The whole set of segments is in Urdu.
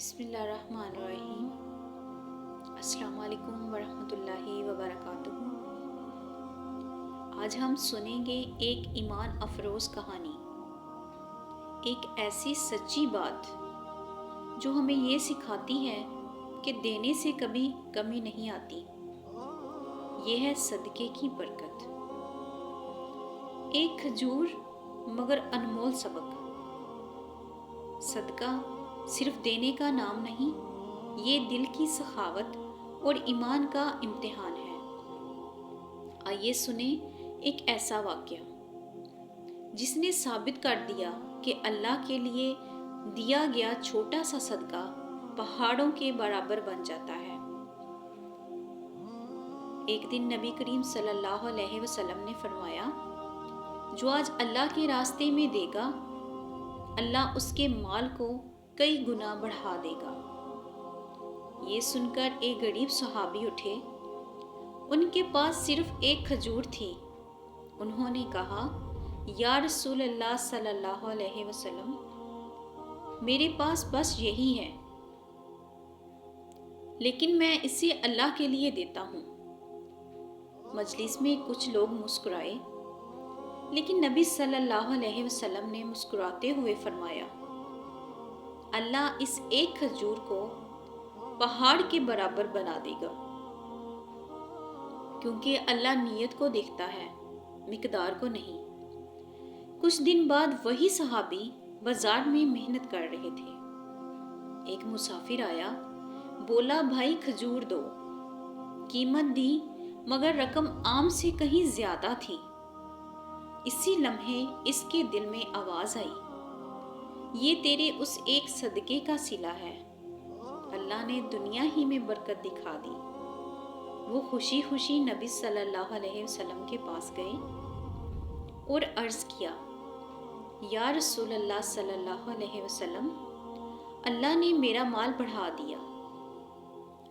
بسم اللہ الرحمن الرحیم۔ السلام علیکم ورحمۃ اللہ وبرکاتہ۔ آج ہم سنیں گے ایک ایمان افروز کہانی، ایک ایسی سچی بات جو ہمیں یہ سکھاتی ہے کہ دینے سے کبھی کمی نہیں آتی۔ یہ ہے صدقے کی برکت۔ ایک کھجور مگر انمول سبق۔ صدقہ صرف دینے کا نام نہیں، یہ دل کی سخاوت اور ایمان کا امتحان ہے۔ آئیے سنیں ایک ایسا واقعہ جس نے ثابت کر دیا کہ اللہ کے لیے دیا گیا چھوٹا سا صدقہ پہاڑوں کے برابر بن جاتا ہے۔ ایک دن نبی کریم صلی اللہ علیہ وسلم نے فرمایا، جو آج اللہ کے راستے میں دے گا، اللہ اس کے مال کو کئی گنا بڑھا دے گا۔ یہ سن کر ایک غریب صحابی اٹھے۔ ان کے پاس صرف ایک کھجور تھی۔ انہوں نے کہا، یا رسول اللہ صلی اللہ علیہ وسلم، میرے پاس بس یہی ہے، لیکن میں اسے اللہ کے لیے دیتا ہوں۔ مجلس میں کچھ لوگ مسکرائے، لیکن نبی صلی اللہ علیہ وسلم نے مسکراتے ہوئے فرمایا، اللہ اس ایک کھجور کو پہاڑ کے برابر بنا دے گا، کیونکہ اللہ نیت کو دیکھتا ہے، مقدار کو نہیں۔ کچھ دن بعد وہی صحابی بازار میں محنت کر رہے تھے۔ ایک مسافر آیا، بولا، بھائی کھجور دو۔ قیمت دی، مگر رقم عام سے کہیں زیادہ تھی۔ اسی لمحے اس کے دل میں آواز آئی، یہ تیرے اس ایک صدقے کا صلہ ہے، اللہ نے دنیا ہی میں برکت دکھا دی۔ وہ خوشی خوشی نبی صلی اللہ علیہ وسلم کے پاس گئے اور عرض کیا، یا رسول اللہ صلی اللہ علیہ وسلم، اللہ نے میرا مال بڑھا دیا۔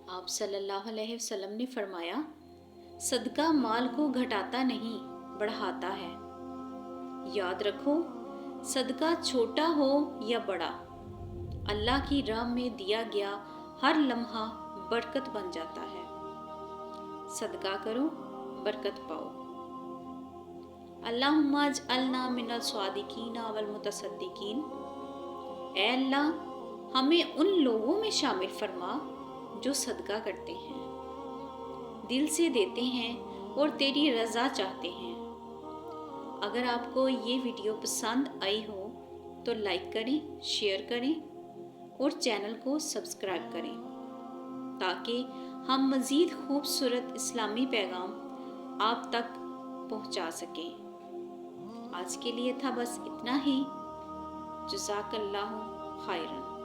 آپ صلی اللہ علیہ وسلم نے فرمایا، صدقہ مال کو گھٹاتا نہیں، بڑھاتا ہے۔ یاد رکھو، صدقہ چھوٹا ہو یا بڑا، اللہ کی راہ میں دیا گیا ہر لمحہ برکت بن جاتا ہے۔ صدقہ کرو، برکت پاؤ۔ اللہم اجعلنا من الصادقین والمتصدقین۔ اے اللہ، ہمیں ان لوگوں میں شامل فرما جو صدقہ کرتے ہیں، دل سے دیتے ہیں اور تیری رضا چاہتے ہیں۔ اگر آپ کو یہ ویڈیو پسند آئی ہو تو لائک کریں، شیئر کریں اور چینل کو سبسکرائب کریں تاکہ ہم مزید خوبصورت اسلامی پیغام آپ تک پہنچا سکیں۔ آج کے لیے تھا بس اتنا ہی۔ جزاک اللہ خیرن۔